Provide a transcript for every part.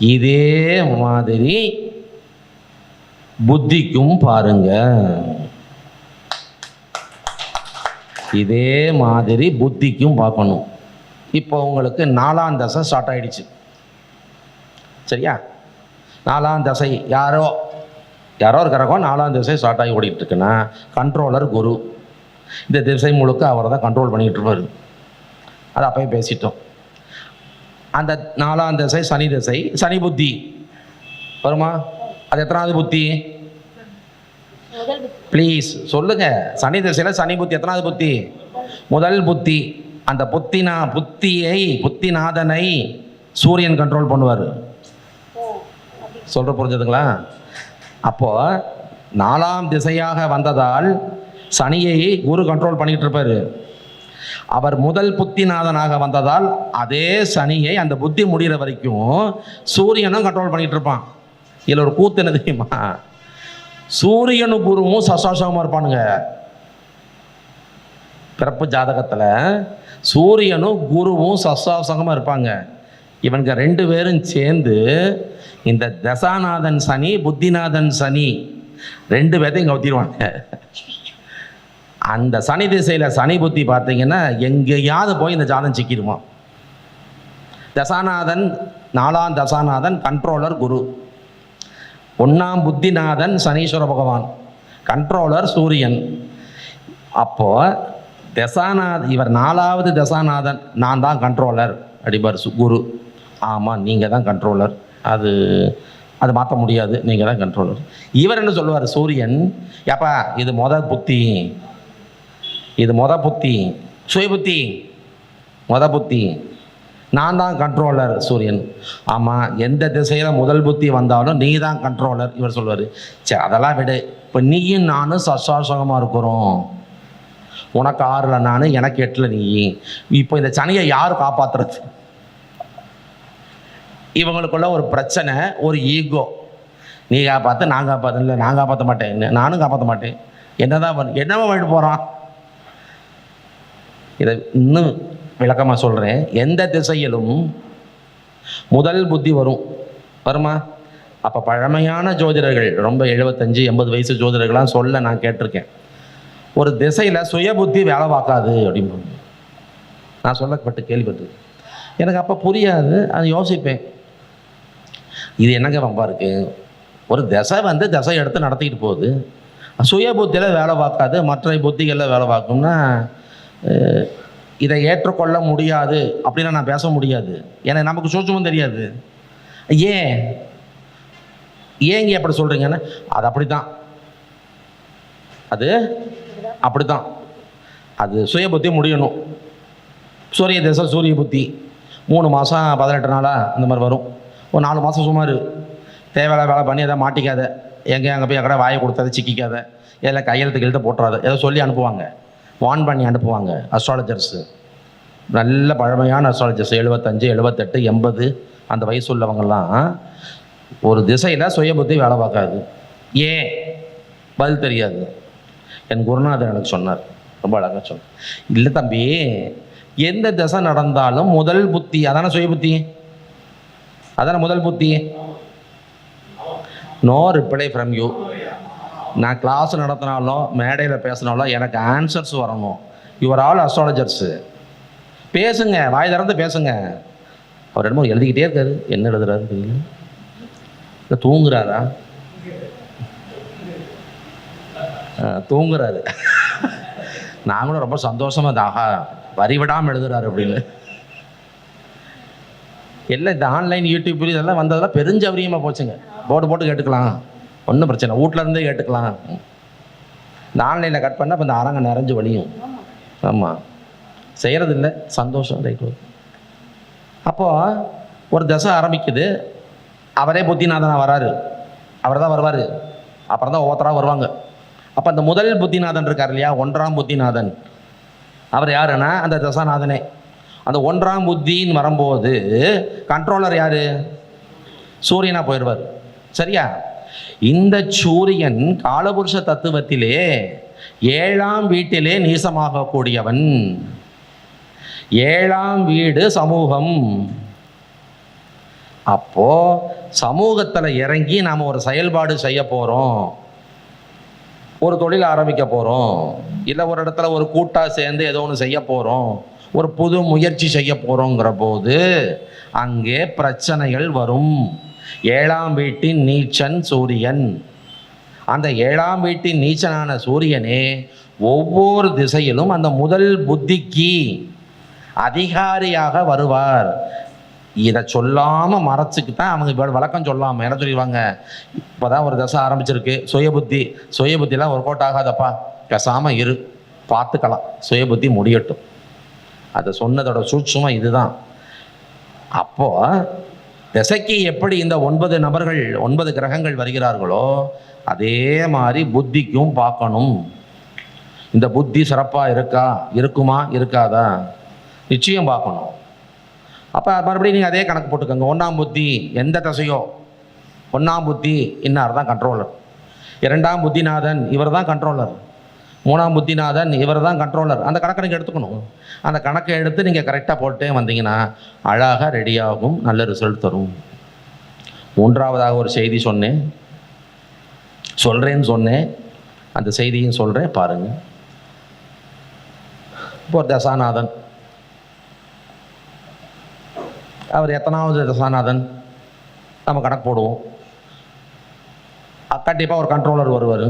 இதே மாதிரி புத்திக்கும் பாருங்க, இதே மாதிரி புத்திக்கும் பார்க்கணும். இப்போ உங்களுக்கு 4ஆம் தசை ஸ்டார்ட் ஆயிடுச்சு, சரியா? 4ஆம் தசை யாரோ இருக்கிறக்கும் 4ஆம் தசை ஸ்டார்ட் ஆகி ஓடிட்டு இருக்குன்னா கண்ட்ரோலர் குரு. இந்த திசை முழுக்க அவரை தான் கண்ட்ரோல் பண்ணிகிட்டு இருப்பார். அது அப்பயும் பேசிட்டோம். அந்த 4ஆம் தசை சனி தசை, சனி புத்தி வருமா? அது எத்தனாவது புத்தி? ப்ளீஸ் சொல்லுங்க. சனி தசையில் சனி புத்தி எத்தனாவது புத்தி? முதல் புத்தி. அந்த புத்திநாதனை சூரியன் கண்ட்ரோல் பண்ணுவார். சொல்ற புரிஞ்சதுங்களா? அப்போ 4ஆம் திசையாக வந்ததால் சனியை குரு கண்ட்ரோல் பண்ணிட்டு இருப்பாரு. அவர் முதல் புத்திநாதனாக வந்ததால் அதே சனியை அந்த புத்தி முடிகிற வரைக்கும் சூரியனும் கண்ட்ரோல் பண்ணிட்டு இருப்பான். இதில் ஒரு கூத்து என்ன தெரியுமா? சூரியனும் குருவும் சசாசகமாக இருப்பானுங்க. பிறப்பு ஜாதகத்தில் சூரியனும் குருவும் சசாசகமாக இருப்பாங்க. இவனுங்க 2 பேரும் சேர்ந்து இந்த தசாநாதன் சனி, புத்திநாதன் சனி 2 பேர்த்தையும் இங்கே ஊற்றிடுவாங்க. அந்த சனி திசையில் சனி புத்தி பார்த்தீங்கன்னா எங்கேயாவது போய் இந்த ஜாதம் சிக்கிடுமா. தசாநாதன் 4ஆம் தசாநாதன் கண்ட்ரோலர் குரு, 1ஆம் புத்திநாதன் சனீஸ்வர பகவான், கண்ட்ரோலர் சூரியன். அப்போ இவர் 4ஆவது தசாநாதன், நான் தான் கண்ட்ரோலர் அடிபார் குரு. ஆமாம், நீங்கள் தான் கண்ட்ரோலர், அது மாற்ற முடியாது, நீங்கள் தான் கண்ட்ரோலர். இவர் என்ன சொல்லுவார் சூரியன்? ஏப்பா இது மொத புத்தி சுய புத்தி, புத்தி, நான் தான் கண்ட்ரோலர் சூரியன். ஆமாம், எந்த திசையில் முதல் புத்தி வந்தாலும் நீ தான் கண்ட்ரோலர். இவர் சொல்லுவார், சரி அதெல்லாம் விடு, இப்போ நீயும் நானும் சசாசகமாக இருக்கிறோம். உனக்கு 6ல் நான், எனக்கு 8ல் நீ. இப்போ இந்த சனியை யார் காப்பாற்றுறது? இவங்களுக்குள்ள ஒரு பிரச்சனை, ஒரு ஈகோ. நீ காப்பாற்ற, நான் காப்பாற்ற. இல்லை, நான் காப்பாற்ற மாட்டேன், நானும் காப்பாற்ற மாட்டேன். என்னவா பண்ணிட்டு போகிறான்? இதை இன்னும் விளக்கமாக சொல்கிறேன். எந்த திசையிலும் முதல் புத்தி வருமா? அப்போ பழமையான ஜோதிடர்கள், ரொம்ப 75-80 வயசு ஜோதிடர்கள்லாம் சொல்ல நான் கேட்டிருக்கேன், ஒரு திசையில் சுய புத்தி வேலை பார்க்காது அப்படின்னு நான் சொல்லப்பட்டு கேள்விப்பட்டு. எனக்கு அப்போ புரியாது, அது யோசிப்பேன், இது என்னங்க வம்பா இருக்கு? ஒரு திசை திசை எடுத்து நடத்திக்கிட்டு போகுது, சுய புத்தியில் வேலை பார்க்காது, மற்ற புத்திகளில் வேலை பார்க்கும்னா இதை ஏற்றுக்கொள்ள முடியாது அப்படின்னா நான் பேச முடியாது. ஏன்னா நமக்கு சூட்சுமம் தெரியாது. ஏங்க அப்படி சொல்கிறீங்கன்னா, அது அப்படித்தான், அது சுய புத்தி முடியணும். சூரிய திசை சூரிய புத்தி 3 மாதம் 18 நாளாக அந்த மாதிரி வரும். ஒரு 4 மாதம் சுமார் தேவையில்ல வேலை பண்ணி எதாவது மாட்டிக்காத, அங்கே போய் எங்கடா வாயை கொடுத்தாத, சிக்கிக்காத, எதில் கையெழுத்து போட்டுறாத, ஏதோ சொல்லி அனுப்புவாங்க, வான் பண்ணி அனுப்புவாங்க அஸ்ட்ராலஜர்ஸு. நல்ல பழமையான அஸ்ட்ராலஜர்ஸ் 75, 78, 80 அந்த வயசு உள்ளவங்கெல்லாம் ஒரு திசையில் சுய புத்தி வேலை பார்க்காது. ஏன்? பதில் தெரியாது. என் குருநாதர் எனக்கு சொன்னார், ரொம்ப அழகாக சொன்னார். இல்லை தம்பி, எந்த திசை நடந்தாலும் முதல் புத்தி அதான சுய புத்தி, அதான முதல் புத்தி. No reply from you. நான் கிளாஸ் நடத்தினாலும் மேடையில் பேசினாலும் எனக்கு ஆன்சர்ஸ் வரணும். யுவர் ஆல் அஸ்ட்ராலஜர்ஸு, பேசுங்க, வாய் திறந்து பேசுங்க. அவர் என்னமோ எழுதிக்கிட்டே இருக்காரு, என்ன எழுதுறாரு தெரியல. இல்லை தூங்குறாரா? தூங்குறாரு. நாங்களும் ரொம்ப சந்தோஷமாக ஆஹா வரிவிடாமல் எழுதுறாரு அப்படின்னு. எல்லாம் இந்த ஆன்லைன் யூடியூப் இதெல்லாம் வந்ததெல்லாம் பெருஞ்சவரியமாக போச்சுங்க. போட்டு கேட்டுக்கலாம், ஒன்றும் பிரச்சனை, வீட்டில் இருந்தே கேட்டுக்கலாம். இந்த ஆன்லைனில் கட் பண்ணால் இப்போ இந்த அரங்க நிறைஞ்சு வழியும். ஆமாம், செய்கிறது இல்லை, சந்தோஷம், ரைட்டு. அப்போது ஒரு தசை ஆரம்பிக்குது, அவரே புத்திநாதனாக வராரு, அவர் தான் வருவார், அப்புறம் தான் ஒவ்வொருத்தராக வருவாங்க. அப்போ அந்த முதல் புத்திநாதன் இருக்கார் இல்லையா, 1ஆம் புத்திநாதன், அவர் யாருன்னா அந்த தசாநாதனே. அந்த 1ஆம் புத்தின்னு வரும்போது கண்ட்ரோலர் யார்? சூரியனாக போயிடுவார், சரியா? இந்த சூரியன் காலபுருஷ தத்துவத்திலே 7ஆம் வீட்டிலே நீசமாக கூடியவன். 7ஆம் வீடு சமூகம், அப்போ சமூகத்தில் இறங்கி நாம் ஒரு செயல்பாடு செய்ய போகிறோம், ஒரு தொழில் ஆரம்பிக்க போகிறோம், இல்லை ஒரு இடத்துல ஒரு கூட்டாக சேர்ந்து ஏதோ ஒன்று செய்ய போகிறோம், ஒரு புது முயற்சி செய்ய போகிறோங்கிற போது அங்கே பிரச்சனைகள் வரும். 7ஆம் வீட்டின் நீச்சன் சூரியன். அந்த 7ஆம் வீட்டின் நீச்சனான சூரியனே ஒவ்வொரு திசையிலும் அந்த முதல் புத்திக்கு அதிகாரியாக வருவார். இதை சொல்லாமல் மறைச்சிக்கு தான் அவங்க வழக்கம் சொல்லாமல் என்ன சொல்லிடுவாங்க, இப்போ தான் ஒரு தசை ஆரம்பிச்சிருக்கு, சுயபுத்திலாம் ஒர்க் அவுட் ஆகாதப்பா, பேசாமல் இரு, பார்த்துக்கலாம், சுயபுத்தி முடியட்டும். அதை சொன்னதோட சூட்சுமம் இதுதான். அப்போ திசைக்கு எப்படி இந்த 9 நபர்கள் 9 கிரகங்கள் வருகிறார்களோ அதே மாதிரி புத்திக்கும் பார்க்கணும். இந்த புத்தி சிறப்பாக இருக்குமா இருக்காதா நிச்சயம் பார்க்கணும். அப்போ மறுபடியும் நீங்கள் அதே கணக்கு போட்டுக்கோங்க. 1ஆம் புத்தி எந்த திசையோ, 1ஆம் புத்தி இன்னார் தான் கண்ட்ரோலர், 2ஆம் புத்திநாதன் இவர் தான் கண்ட்ரோலர், 3ஆம் புத்திநாதன் இவர் தான் கண்ட்ரோலர். அந்த கணக்கை நீங்கள் எடுத்துக்கணும். அந்த கணக்கை எடுத்து நீங்கள் கரெக்டாக போட்டே வந்தீங்கன்னா அழகாக ரெடியாகும், நல்ல ரிசல்ட் தரும். 3ஆவதாக ஒரு செய்தி சொல்கிறேன்னு சொன்னேன், அந்த செய்தியும் சொல்கிறேன் பாருங்கள். இப்போ ஒரு தசாநாதன், அவர் எத்தனாவது தசாநாதன் நம்ம கணக்கு போடுவோம். கண்டிப்பாக ஒரு கண்ட்ரோலர் வருவார்.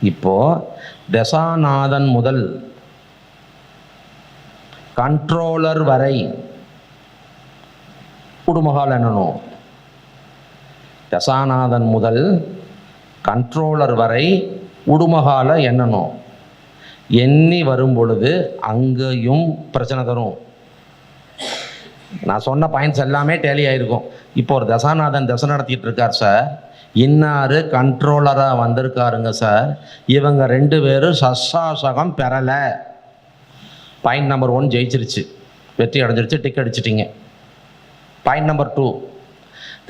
இப்போ தசாநாதன் முதல் கண்ட்ரோலர் வரை குடுமகால் எண்ணணும். தசாநாதன் முதல் கண்ட்ரோலர் வரை உடுமகால எண்ணணும். எண்ணி வரும் பொழுது அங்கேயும் பிரச்சனை தரும். நான் சொன்ன பாயிண்ட்ஸ் எல்லாமே டேலி ஆகிருக்கும். இப்போ ஒரு தசாநாதன் தசை நடத்திட்டு இருக்கார் சார், இன்னாரு கண்ட்ரோலராக வந்திருக்காருங்க சார், இவங்க 2 பேரும் சசாசகம் பெறலை. பாயிண்ட் நம்பர் 1 ஜெயிச்சிருச்சு, வெற்றி அடைஞ்சிருச்சு, டிக் அடிச்சிட்டிங்க. பாயிண்ட் நம்பர் 2,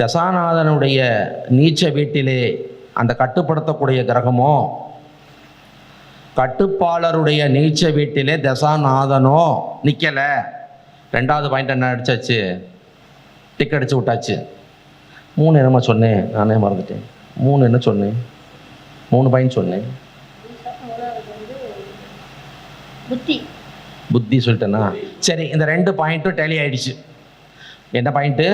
தசாநாதனுடைய நீச்ச வீட்டிலே அந்த கட்டுப்படுத்தக்கூடிய கிரகமோ, கட்டுப்பாளருடைய நீச்ச வீட்டிலே தசாநாதனோ நிற்கலை. 2வது பாயிண்ட் என்ன அடிச்சாச்சு, டிக் அடிச்சு விட்டாச்சு. 3 என்னமா சொன்னேன், நானே மறந்துட்டேன். 3 என்ன சொன்னேன், 3 பாயிண்ட் சொன்னேன். புத்தி சொல்லிட்டேன்னா சரி. இந்த 2 பாயிண்ட்டும் டேலி ஆயிடுச்சு. என்ன பாயிண்ட்டு,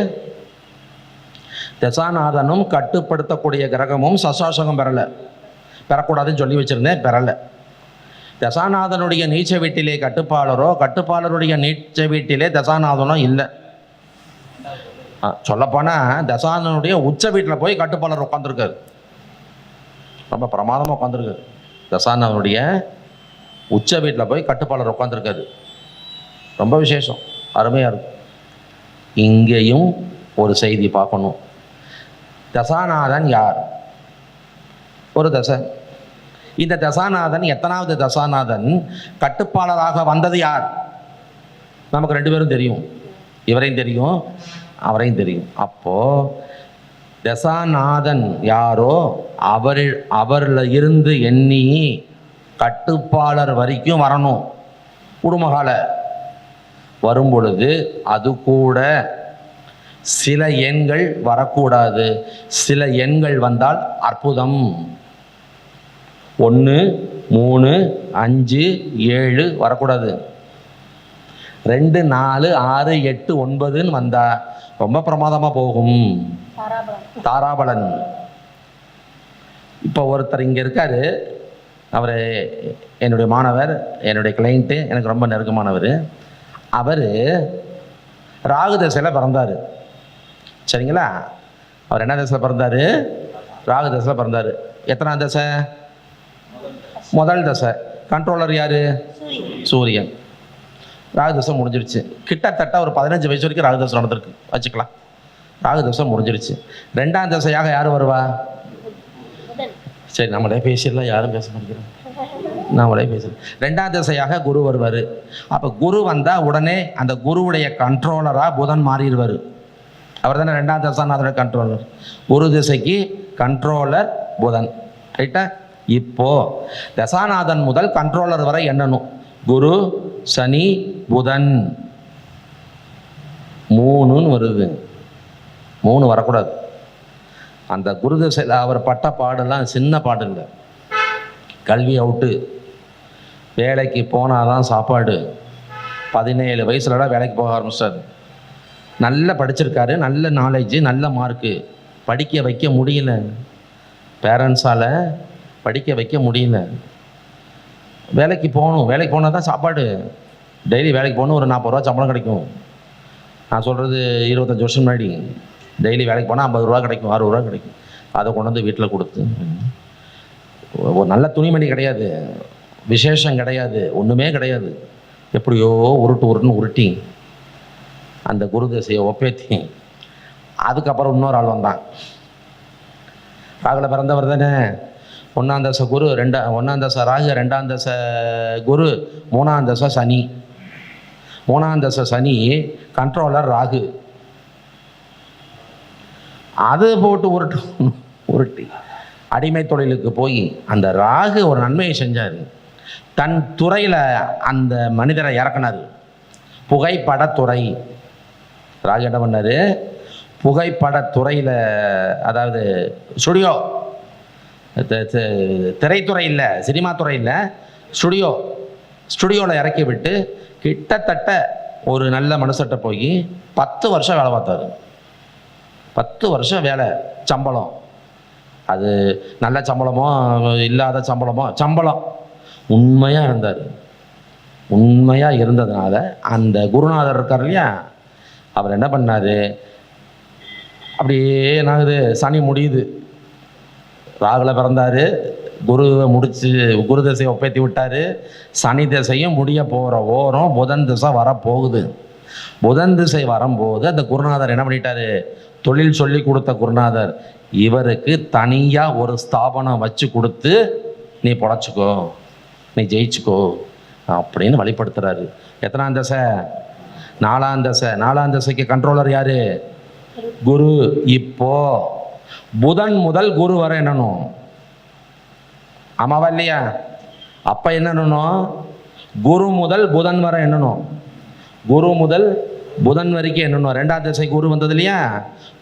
தசாநாதனும் கட்டுப்படுத்தக்கூடிய கிரகமும் சசாசகம் பெறக்கூடாதுன்னு சொல்லி வச்சிருந்தேன், பெறலை. தசாநாதனுடைய நீச்ச வீட்டிலே கட்டுப்பாளரோ, கட்டுப்பாளருடைய நீச்ச வீட்டிலே தசாநாதனோ இல்லை. சொல்லப்போனால் தசாநாதனுடைய உச்ச வீட்டில் போய் கட்டுப்பாளர் உட்காந்துருக்காரு, ரொம்ப பிரமாதமாக உட்காந்துருக்காரு. தசாநாதனுடைய உச்ச வீட்டில் போய் கட்டுப்பாளர் உட்காந்துருக்காரு, ரொம்ப விசேஷம், அருமையாக இருக்கும். இங்கேயும் ஒரு செய்தி பார்க்கணும். தசாநாதன் யார், ஒரு தசை. இந்த தசாநாதன் எத்தனாவது தசாநாதன், கட்டுப்பாளராக வந்தது யார், நமக்கு 2 பேரும் தெரியும், இவரையும் தெரியும் அவரையும் தெரியும். அப்போ தசாநாதன் யாரோ அவரில் இருந்து எண்ணி கட்டுப்பாளர் வரைக்கும் வரணும். குடுமகால வரும் பொழுது அது கூட சில எண்கள் வரக்கூடாது. சில எண்கள் வந்தால் அற்புதம். 1, 3, 5, 7 வரக்கூடாது. 2, 4, 6, 8, 9ன்னு வந்தா ரொம்ப பிரமாதமாக போகும். தாராபலன். இப்போ ஒருத்தர் இங்கே இருக்காரு, அவர் என்னுடைய மாணவர், என்னுடைய கிளைண்ட்டு, எனக்கு ரொம்ப நெருக்கமானவர். அவர் ராகு தசையில் பிறந்தார், சரிங்களா? அவர் என்ன தசையில் பிறந்தார், ராகு தசையில் பிறந்தார். எத்தனாம் தசை, முதல் தசை. கண்ட்ரோலர் யார், சூரியன். ராகு தசை முடிஞ்சிருச்சு. கிட்டத்தட்ட ஒரு 15 வயசு வரைக்கும் ராகு தசை நடந்திருக்கு வச்சுக்கலாம். ராகு தசை முடிஞ்சிருச்சு. 2ஆம் தசையாக யார் வருவா, சரி நம்மளே பேசிடலாம், யாரும் பேச மாட்டேங்கிறோம், நம்மளே பேசலாம். 2ஆம் தசையாக குரு வருவார். அப்போ குரு வந்தால் உடனே அந்த குருவுடைய கண்ட்ரோலராக புதன் மாறிடுவார். அவர் தானே 2ஆம் தசாநாதனுடைய கண்ட்ரோலர். குரு திசைக்கு கண்ட்ரோலர் புதன், ரைட்டா? இப்போ தசாநாதன் முதல் கண்ட்ரோலர் வரை எண்ணணும். குரு, சனி, புதன் 3ன்னு வருது. 3 வரக்கூடாது. அந்த குரு திசையில் அவர் பட்ட பாடெல்லாம் சின்ன பாடு இல்லை. கல்வி அவுட்டு, வேலைக்கு போனால் தான் சாப்பாடு. 17 வயசுலலாம் வேலைக்கு போக ஆரம்பிச்சார். நல்லா படிச்சிருக்காரு, நல்ல நாலேஜு, நல்ல மார்க்கு. படிக்க வைக்க முடியல, பேரண்ட்ஸால் படிக்க வைக்க முடியல. வேலைக்கு போகணும், வேலைக்கு போனால் தான் சாப்பாடு. டெய்லி வேலைக்கு போகணும், ஒரு 40 ரூபா சம்பளம் கிடைக்கும். நான் சொல்கிறது 25 வருஷம் முன்னாடி. டெய்லி வேலைக்கு போனால் 50 ரூபா கிடைக்கும், 60 ரூபா கிடைக்கும். அதை கொண்டு வந்து வீட்டில் கொடுத்து, ஒரு நல்ல துணிமணி கிடையாது, விசேஷம் கிடையாது, ஒன்றுமே கிடையாது. எப்படியோ உருட்டுன்னு உருட்டி அந்த குரு தசையை ஒப்பேத்தி, அதுக்கப்புறம் இன்னொரு ஆள் வந்தான். ராகுல பிறந்தவர் தானே. 1ஆம் தசை குரு, 1ஆம் தசை ராகு, 2ஆம் தசை குரு, 3ஆம் தசை சனி. 3ஆம் தசை சனி கண்ட்ரோலர் ராகு. அது போட்டு உருட்டி அடிமை தொழிலுக்கு போய் அந்த ராகு ஒரு நன்மையை செஞ்சார். தன் துறையில் அந்த மனிதரை இறக்குனார். புகைப்படத்துறை. ராகு என்ன பண்ணார்? புகைப்படத்துறையில், அதாவது ஸ்டுடியோ, திரைத்துறை இல்லை, சினிமா துறை இல்லை, ஸ்டுடியோவில் இறக்கி விட்டு கிட்டத்தட்ட ஒரு நல்ல மனுஷட்ட போய் 10 வருஷம் வேலை பார்த்தாரு. 10 வருஷம் வேலை, சம்பளம். அது நல்ல சம்பளமோ இல்லாத சம்பளமோ, சம்பளம். உண்மையாக இருந்தார். உண்மையாக இருந்ததுனால அந்த குருநாதர் இருக்கார் இல்லையா, அவர் என்ன பண்ணார்? அப்படியே என்னாகுது, சனி முடியுது. ராகுல பிறந்தார், குருவை முடித்து குரு திசையை ஒப்பேத்தி விட்டார். சனி திசையும் முடிய போகிற ஓரம் புதன் திசை வரப்போகுது. புதன் திசை வரும்போது அந்த குருநாதர் என்ன பண்ணிட்டாரு? தொழில் சொல்லி கொடுத்த குருநாதர் இவருக்கு தனியாக ஒரு ஸ்தாபனம் வச்சு கொடுத்து, நீ பொழைச்சிக்கோ, நீ ஜெயிச்சுக்கோ அப்படின்னு வழிபடுத்துறாரு. எத்தனாம் தசை? 4ஆம் தசை. 4ஆம் தசைக்கு கண்ட்ரோலர் யாரு? குரு. இப்போ புதன் முதல் குரு வரை என்னணும்? ஆமாவா இல்லையா? அப்ப என்னணும்? குரு முதல் புதன் வரை என்னணும்? குரு முதல் புதன் வரைக்கும் என்னணும்? 2ஆம் தசை குரு வந்தது இல்லையா?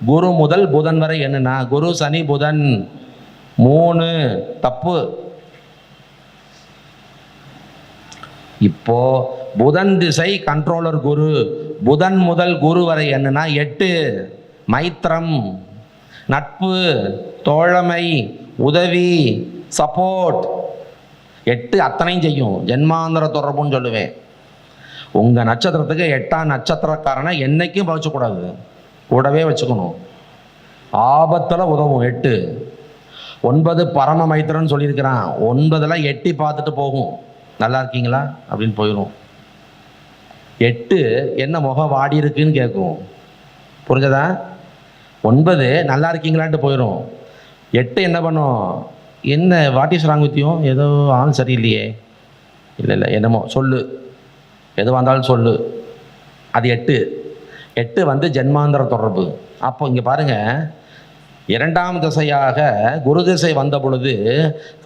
குரு முதல் புதன் வரை என்னன்னா, குரு சனி புதன் 3 தப்பு. இப்போ புதன் திசை கண்ட்ரோலர் குரு. புதன் முதல் குரு வரை என்னன்னா 8. மைத்திரம், நட்பு, தோழமை, உதவி, சப்போர்ட். 8 அத்தனையும் செய்யும். ஜென்மாந்திர தொடர்புன்னு சொல்லுவேன். உங்கள் நட்சத்திரத்துக்கு 8ஆம் நட்சத்திரக்காரனை என்னைக்கும் வச்சுக்கூடாது, கூடவே வச்சுக்கணும். ஆபத்தில் உதவும் 8. 9 பரம மைத்திரன்னு சொல்லியிருக்கிறான். 9 எட்டி பார்த்துட்டு போகும். நல்லா இருக்கீங்களா அப்படின்னு போயிடும். 8 என்ன முகம் வாடி இருக்குன்னு கேட்கும். புரிஞ்சதா? 9 நல்லா இருக்கீங்களான்ட்டு போயிடும். 8 என்ன பண்ணும்? என்ன what is wrong with you? ஏதோ ஆள் சரியில்லையே. இல்லை என்னமோ சொல்லு, எதுவாக இருந்தாலும் சொல்லு. அது 8. 8 வந்து ஜென்மாந்திர தொடர்பு. அப்போ இங்கே பாருங்கள், 2ஆம் திசையாக குரு திசை வந்த பொழுது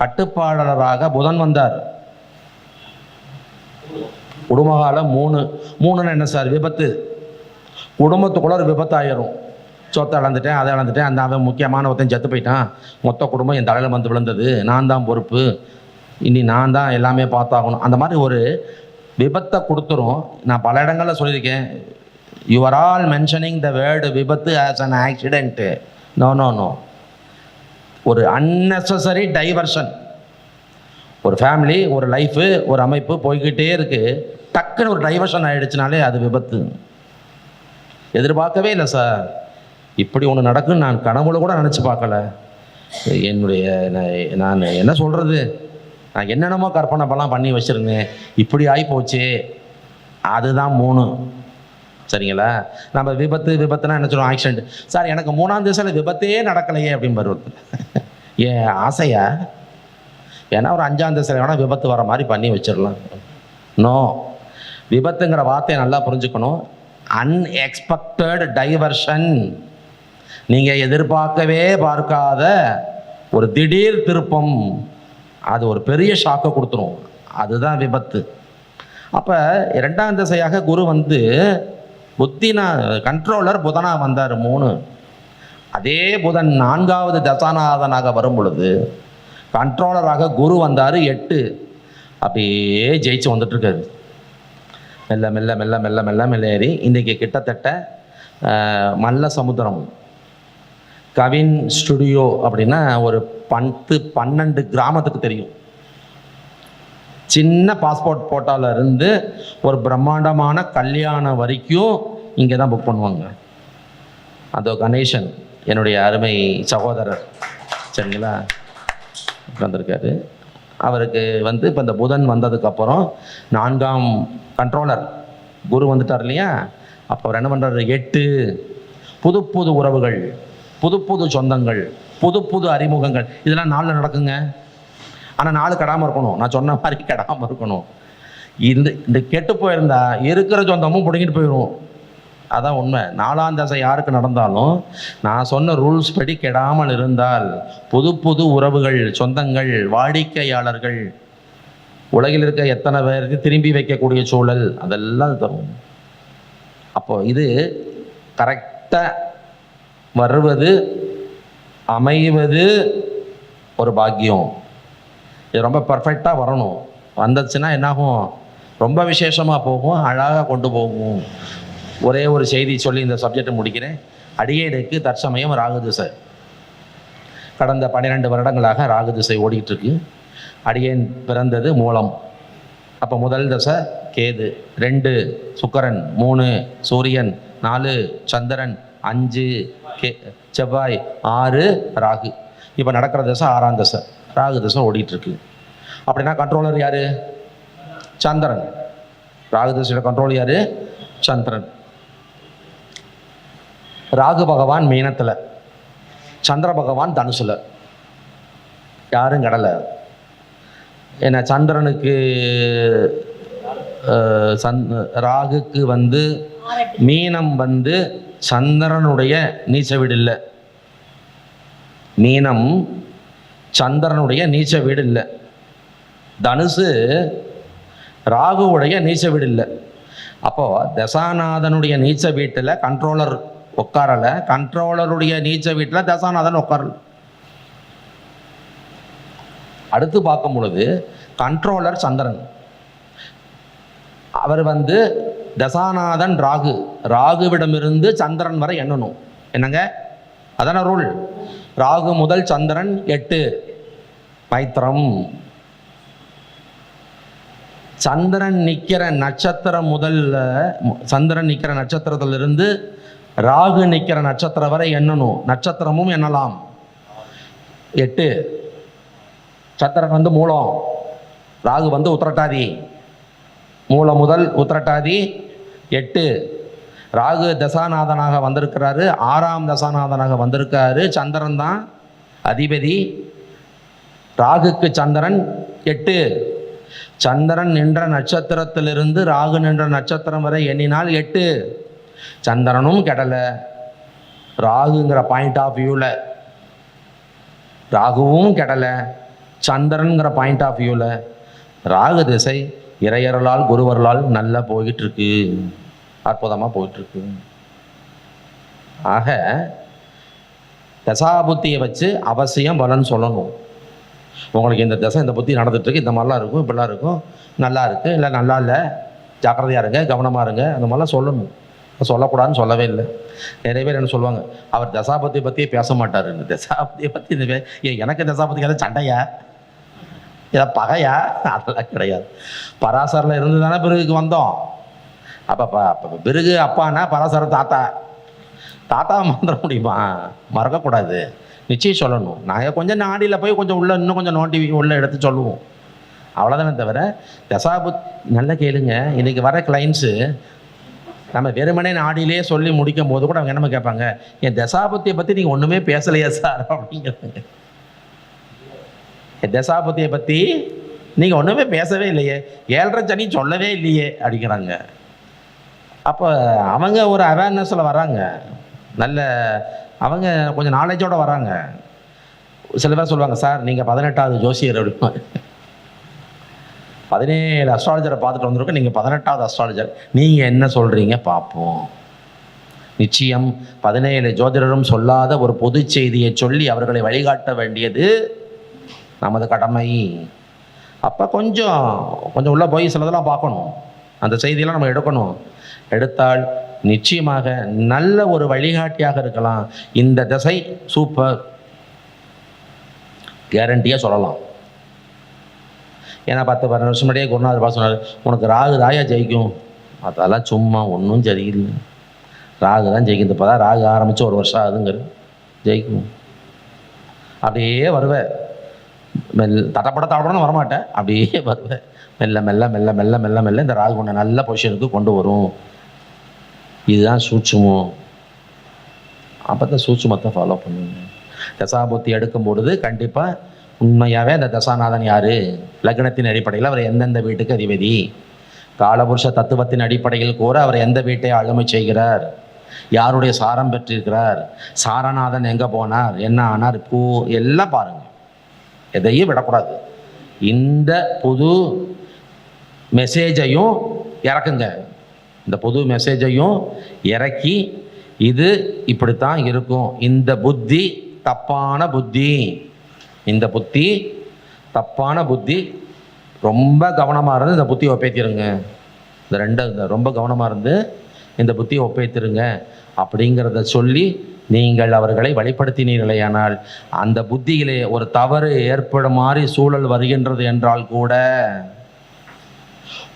கட்டுப்பாளராக புதன் வந்தார். குடும்பகாலம் 3 என்ன சார்? விபத்து. குடும்பத்துக்குள்ள ஒரு விபத்து ஆயிரும். சொத்தை இழந்துட்டேன், அதை இழந்துட்டேன், அந்த அவன் முக்கியமான ஒருத்தன் செத்து போயிட்டான், மொத்த குடும்பம் என் தலையில் வந்து விழுந்தது, நான் தான் பொறுப்பு, இனி நான் தான் எல்லாமே பார்த்தாகணும், அந்த மாதிரி ஒரு விபத்தை கொடுத்துரும். நான் பல இடங்களில் சொல்லியிருக்கேன். You are all mentioning the word விபத்து ஆஸ் அன் ஆக்சிடென்ட்டு. நோ. ஒரு அன்னெசரி டைவர்ஷன். ஒரு ஃபேமிலி, ஒரு லைஃபு, ஒரு அமைப்பு போய்கிட்டே இருக்குது. டக்குன்னு ஒரு டைவர்ஷன் ஆகிடுச்சுனாலே அது விபத்து. எதிர்பார்க்கவே இல்லை சார், இப்படி ஒன்று நடக்குன்னு நான் கனவுல கூட நினச்சி பார்க்கல. என்னுடைய நான் என்ன சொல்கிறது, நான் என்னென்னமோ கற்பனை பண்ணி வச்சுருந்தேன், இப்படி ஆகிப்போச்சு. அதுதான் 3. சரிங்களா? நம்ம விபத்துனா என்ன சொல்லுவோம்? ஆக்சிடென்ட். சார் எனக்கு 3ஆம் திசையில் விபத்தே நடக்கலையே அப்படின்னு வருவது. ஏன் ஆசையா? ஏன்னா ஒரு 5ஆம் திசையில் வேணால் விபத்து வர மாதிரி பண்ணி வச்சிடலாம். நோ, விபத்துங்கிற வார்த்தையை நல்லா புரிஞ்சுக்கணும். Unexpected diversion. நீங்கள் எதிர்பார்க்கவே பார்க்காத ஒரு திடீர் திருப்பம், அது ஒரு பெரிய ஷாக்கை கொடுத்துரும். அதுதான் விபத்து. அப்போ 2ஆம் திசையாக குரு வந்து கண்ட்ரோலர் புதனாக வந்தார். 3 அதே புதன் 4வது தசாநாதனாக வரும் பொழுது கண்ட்ரோலராக குரு வந்தார் 8. அப்படியே ஜெயிச்சு வந்துட்டு இருக்காரு. மெல்ல மெல்ல மெல்ல மெல்ல மெல்ல மெல்ல ஏறி இன்றைக்கி கிட்டத்தட்ட மல்ல சமுத்திரம் கவின் ஸ்டுடியோ அப்படின்னா ஒரு 12 கிராமத்துக்கு தெரியும். சின்ன பாஸ்போர்ட் போட்டால இருந்து ஒரு பிரம்மாண்டமான கல்யாணம் வரைக்கும் இங்கே தான் புக் பண்ணுவாங்க. அதோ கணேசன் என்னுடைய அருமை சகோதரர், சரிங்களா, வந்திருக்காரு. அவருக்கு வந்து இப்போ இந்த புதன் வந்ததுக்கப்புறம் 4ஆம் கண்ட்ரோலர் குரு வந்துட்டார் இல்லையா, அப்போ அவர் என்ன பண்ணுறாரு, 8 புது புது உறவுகள், புது புது சொந்தங்கள், புது புது அறிமுகங்கள், இதெல்லாம் 4 நடக்குங்க. ஆனால் 4 கெடாமல் இருக்கணும், நான் சொன்ன மாதிரி கெடாமல் இருக்கணும். இந்த கெட்டு போயிருந்தா இருக்கிற சொந்தமும் பிடிங்கிட்டு போயிடும். அதான் உண்மை. 4ஆம் தசை யாருக்கு நடந்தாலும் நான் சொன்ன ரூல்ஸ் படி கெடாமல் இருந்தால் புது புது உறவுகள், சொந்தங்கள், வாடிக்கையாளர்கள், உலகில் இருக்க எத்தனை பேருக்கு திரும்பி வைக்கக்கூடிய சூழல், அதெல்லாம் தரும். அப்போ இது கரெக்டாக வருவது, அமைவது ஒரு பாக்கியம். இது ரொம்ப பர்ஃபெக்டாக வரணும். வந்துச்சுன்னா என்னாகும், ரொம்ப விசேஷமாக போகும், அழகாக கொண்டு போகும். ஒரே ஒரு செய்தி சொல்லி இந்த சப்ஜெக்டை முடிக்கிறேன். அடியேனுக்கு தற்சமயம் ராகு திசை. கடந்த 12 வருடங்களாக ராகு திசை ஓடிக்கிட்டு இருக்கு. அடியேன் பிறந்தது மூலம். அப்போ முதல் தசை கேது, 2 சுக்கிரன், 3 சூரியன், 4 சந்திரன், 5 செவ்வாய், 6 ராகு. இப்போ நடக்கிற தசை 6ஆம் தசை, ராகு தசை ஓடிட்டுருக்கு. அப்படின்னா கண்ட்ரோலர் யார்? சந்திரன். ராகு தசையோட கண்ட்ரோல் யார்? சந்திரன். ராகு பகவான் மீனத்தில், சந்திர பகவான் தனுசுல. யாரும் கடலை. ஏன்னா சந்திரனுக்கு ராகுக்கு வந்து மீனம் வந்து சந்திரனுடைய நீச்ச வீடு இல்லை. மீனம் சந்திரனுடைய நீச்ச வீடு இல்லை. தனுசு ராகுவுடைய நீச்ச வீடு இல்லை. அப்போது தசாநாதனுடைய நீச்ச வீட்டில் கண்ட்ரோலர் உட்காரலை, கண்ட்ரோலருடைய நீச்ச வீட்டில் தசாநாதன் உட்காரல. அடுத்து பார்க்கும் பொழுது கண்ட்ரோலர் சந்திரன், அவர் வந்து தசாநாதன் ராகு, ராகுவிடமிருந்து சந்திரன் வரை எண்ணணும். என்னங்க அதான ரூல். ராகு முதல் சந்திரன் 8 மைத்திரம். சந்திரன் நிற்கிற நட்சத்திரம் முதல்ல, சந்திரன் நிற்கிற நட்சத்திரத்திலிருந்து ராகு நிற்கிற நட்சத்திரம் வரை எண்ணணும். நட்சத்திரமும் எண்ணலாம் 8. சந்திரன் வந்து மூலம், ராகு வந்து உத்திரட்டாதி. மூலம் முதல் உத்திரட்டாதி 8. ராகு தசாநாதனாக வந்திருக்கிறாரு, 6ஆம் தசாநாதனாக வந்திருக்காரு. சந்திரன் தான் அதிபதி. ராகுக்கு சந்திரன் 8. சந்திரன் நின்ற நட்சத்திரத்திலிருந்து ராகு நின்ற நட்சத்திரம் வரை எண்ணினால் 8. சந்திரனும் கெடலை. ராகுங்கிற பாயிண்ட் ஆஃப் வியூவில் ராகுவும் கெடலை, சந்திரனுங்கிற பாயிண்ட் ஆஃப் வியூவில் ராகு திசை இறையர்களால் குருவர்களால் நல்லா போயிட்டுருக்கு, அற்புதமாக போயிட்டுருக்கு. ஆக தசாபுத்தியை வச்சு அவசியம் பலன் சொல்லணும். உங்களுக்கு இந்த தசை, இந்த புத்தி நடந்துட்டுருக்கு, இந்த மாதிரிலாம் இருக்கும், இப்படிலாம் இருக்கும், நல்லா இருக்குது இல்லை நல்லா இல்லை, ஜாக்கிரதையாக இருங்க, கவனமாக இருங்க, அந்த மாதிரிலாம் சொல்லணும். சொல்லக்கூடாதுன்னு சொல்லவே இல்லை. நிறைய பேர் என்ன சொல்லுவாங்க, அவர் தசாபதியை பற்றியே பேச மாட்டார். இந்த தசாபதியை பற்றி இந்த எனக்கு தசாபதிக்கு எதாவது சண்டையா, ஏதாவது பகையா? அதெல்லாம் கிடையாது. பராசரில் இருந்து தானே பிறகுக்கு வந்தோம். அப்போ பிறகு அப்பானா பராசர தாத்தா, தாத்தாவை மறந்துட முடியுமா? மறக்கக்கூடாது, நிச்சயம் சொல்லணும். நாங்கள் கொஞ்சம் நாடியில் போய் கொஞ்சம் உள்ள இன்னும் கொஞ்சம் நோண்டி உள்ள எடுத்து சொல்லுவோம், அவ்வளோதானே தவிர தசாபுத். நல்லா கேளுங்க, இன்றைக்கி வர கிளைண்ட்ஸு நம்ம வெறுமனே நாடியிலே சொல்லி முடிக்கும் போது கூட அவங்க என்ன கேட்பாங்க, என் தசாபுத்தியை பற்றி நீங்கள் ஒன்றுமே பேசலையா சார் அப்படிங்கிறாங்க. என் தசாபுத்தியை பற்றி நீங்கள் ஒன்றுமே பேசவே இல்லையே, 7.5 சனி சொல்லவே இல்லையே அப்படிங்கிறாங்க. அப்போ அவங்க ஒரு அவேர்னஸில் வராங்க, நல்ல அவங்க கொஞ்சம் நாலேஜோடு வராங்க. சில பேர் சொல்லுவாங்க, சார் நீங்கள் 18வது ஜோசியர் அப்படிமா, 17 அஸ்ட்ராலஜரை பார்த்துட்டு வந்திருக்கோம், நீங்கள் 18வது அஸ்ட்ராலஜர், நீங்கள் என்ன சொல்கிறீங்க பார்ப்போம். நிச்சயம் 17 ஜோதிடரும் சொல்லாத ஒரு பொது செய்தியை சொல்லி அவர்களை வழிகாட்ட வேண்டியது நமது கடமை. அப்போ கொஞ்சம் கொஞ்சம் உள்ளே போய் சிலதெல்லாம் பார்க்கணும், அந்த செய்தியெல்லாம் நம்ம எடுக்கணும். எடுத்தால் நிச்சயமாக நல்ல ஒரு வழிகாட்டியாக இருக்கலாம். இந்த திசை சூப்பர், கேரண்டியாக சொல்லலாம். ஏன்னா 10-12 வருஷம் முன்னாடியே குருநாதர் பார்த்து சொன்னார், உனக்கு ராகு தாயா ஜெயிக்கும். அதெல்லாம் சும்மா ஒன்றும் சரியில்லை, ராகு தான் ஜெயிக்கும். இப்போ தான் ராகு ஆரம்பித்து 1 வருஷம் ஆகுதுங்கிற ஜெயிக்கும். அப்படியே வருவேன், தடப்படன்னு வரமாட்டேன், அப்படியே வருவேன். மெல்ல மெல்ல மெல்ல மெல்ல மெல்ல மெல்ல இந்த ராகு ஒன்று நல்ல பொசிஷனுக்கு கொண்டு வரும். இதுதான் சூட்சுமம். அப்போ தான் சூட்சுமத்தை ஃபாலோ பண்ணுங்க. தசாபுத்தி எடுக்கும் பொழுது கண்டிப்பாக உண்மையாகவே அந்த தசாநாதன் யார், லக்னத்தின் அடிப்படையில் அவர் எந்தெந்த வீட்டுக்கு அதிபதி, காலபுருஷ தத்துவத்தின் அடிப்படையில் கூற அவர் எந்த வீட்டை ஆளுமை செய்கிறார், யாருடைய சாரம் பெற்றிருக்கிறார், சாரநாதன் எங்கே போனார், என்ன ஆனார், பூ எல்லாம் பாருங்கள், எதையும் விடக்கூடாது. இந்த புது மெசேஜையும் இறக்குங்க, இந்த புது மெசேஜையும் இறக்கி இது இப்படித்தான் இருக்கும், இந்த புத்தி தப்பான புத்தி, இந்த புத்தி தப்பான புத்தி, ரொம்ப கவனமாக இருந்து இந்த புத்தியை ஒப்பேத்திருங்க. இந்த ரெண்டு ரொம்ப கவனமாக இருந்து இந்த புத்தியை ஒப்பேத்திருங்க அப்படிங்கிறத சொல்லி நீங்கள் அவர்களை வழிப்படுத்தினீர்களேயானால் அந்த புத்தியிலே ஒரு தவறு ஏற்படும் மாதிரி சூழல் வருகின்றது என்றால் கூட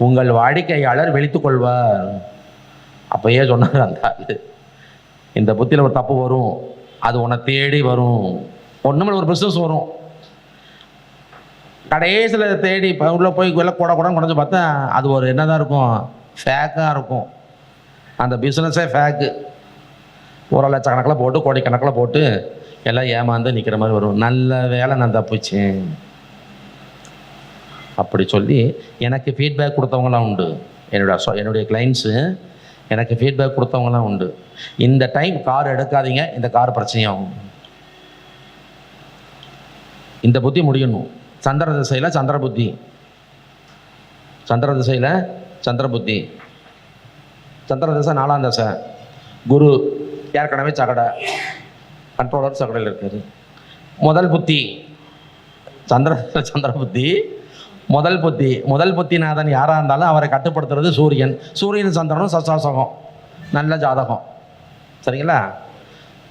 உங்கள் வாடிக்கையாளர் விழித்துக் கொள்வார். அப்பயே சொன்னார் அந்த ஆள், இந்த புத்தியில் ஒரு தப்பு வரும், அது உன்னை தேடி வரும். ஒன்றுமே ஒரு பிஸ்னஸ் வரும், கடைசியில் தேடி இப்போ உள்ளே போய் வெளில கூட குறைஞ்சு பார்த்தா அது ஒரு என்னதான் இருக்கும், ஃபேக்காக இருக்கும். அந்த பிஸ்னஸே ஃபேக்கு. 1 லட்சக்கணக்கில் போட்டு கோடிக்கணக்கில் போட்டு எல்லாம் ஏமாந்து நிற்கிற மாதிரி வரும். நல்ல வேலை நான் தப்பிச்சேன் அப்படி சொல்லி எனக்கு ஃபீட்பேக் கொடுத்தவங்களாம் உண்டு. என்னுடைய கிளைண்ட்ஸு எனக்கு ஃபீட்பேக் கொடுத்தவங்களாம் உண்டு. இந்த டைம் கார் எடுக்காதீங்க, இந்த கார் பிரச்சனையாகும். இந்த புத்தி முடியணும். சந்திர திசையில் சந்திர புத்தி, சந்திர திசையில் சந்திர புத்தி, சந்திர திசை 4ஆம் திசை, குரு ஏற்கனவே சகடை, கண்ட்ரோலர் சகடையில் இருக்காரு. முதல் புத்தி சந்திர புத்தி, முதல் புத்திநாதன் யாராக இருந்தாலும் அவரை கட்டுப்படுத்துறது சூரியன். சூரியன் சந்திரனும் சசாசகம், நல்ல ஜாதகம், சரிங்களா?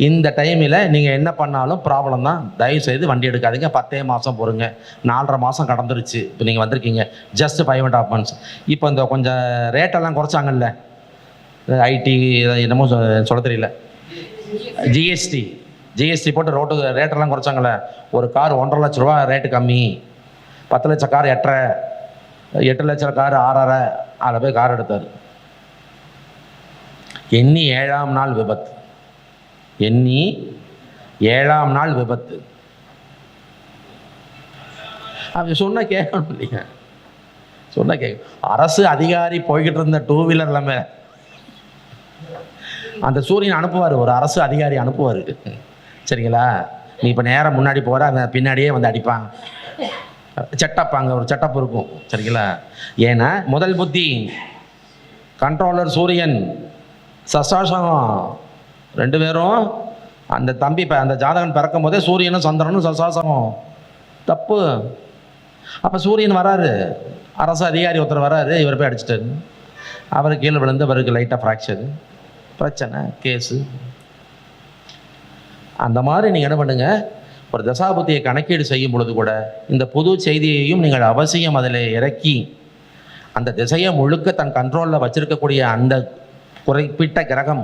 இந்த டைமில் நீங்கள் என்ன பண்ணாலும் ப்ராப்ளம் தான். தயவுசெய்து வண்டி எடுக்காதீங்க, 10 மாதம் பொறுங்க. 4.5 மாதம் கடந்துருச்சு. இப்போ நீங்கள் வந்திருக்கீங்க ஜஸ்ட் 5.5 months. இப்போ இந்த கொஞ்சம் ரேட்டெல்லாம் குறைச்சாங்கல்ல, ஐடி என்னமோ சொல்ல தெரியல, ஜிஎஸ்டி போட்டு ரோட்டு ரேட்டெல்லாம் குறைச்சாங்கல்ல. ஒரு கார் 1.5 லட்ச ரூபா ரேட்டு கம்மி, 10 லட்சம் கார் 8.5, 8 லட்சம் கார் 6.5, அதில் போய் கார் எடுத்தார். எண்ணி 7ஆம் நாள் விபத்து, எண்ணி 7ஆம் நாள் விபத்து. அப்படி சொன்ன கேட்கணும் இல்லைங்க, சொன்ன கேட்க. அரசு அதிகாரி போய்கிட்டு இருந்த 2 வீலர் எல்லாமே அந்த சூரியன் அனுப்புவார், ஒரு அரசு அதிகாரி அனுப்புவார், சரிங்களா? நீ இப்போ நேரம் முன்னாடி போகிற, அவன் பின்னாடியே வந்து அடிப்பாங்க. செட்டப், அங்கே ஒரு செட்டப் இருக்கும், சரிங்களா? ஏன்னா முதல் புத்தி கண்ட்ரோலர் சூரியன், சசாசகம், 2 பேரும் அந்த தம்பி அந்த ஜாதகன் பிறக்கும் போதே சூரியனும் சந்திரனும் சசாசகம், தப்பு. அப்போ சூரியன் வராரு, அரசு அதிகாரி ஒருத்தர் வராரு, இவர் போய் அடிச்சிட்டாரு, அவர் கீழே விழுந்து அவருக்கு லைட்டாக ஃப்ராக்சரு, பிரச்சனை, கேஸு. அந்த மாதிரி நீங்கள் என்ன பண்ணுங்கள், ஒரு தசாபுத்தியை கணக்கீடு செய்யும் பொழுது கூட இந்த புது செய்தியையும் நீங்கள் அவசியம் அதில் இறக்கி அந்த திசையை முழுக்க தன் கண்ட்ரோலில் வச்சிருக்கக்கூடிய அந்த குறிப்பிட்ட கிரகம்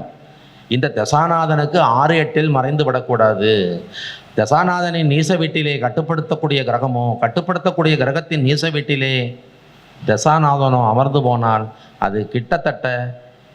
இந்த தசாநாதனுக்கு 6-8 மறைந்து விடக்கூடாது. தசாநாதனின் நீச வீட்டிலே கட்டுப்படுத்தக்கூடிய கிரகமோ, கட்டுப்படுத்தக்கூடிய கிரகத்தின் நீச வீட்டிலே தசாநாதனோ அமர்ந்து போனால் அது கிட்டத்தட்ட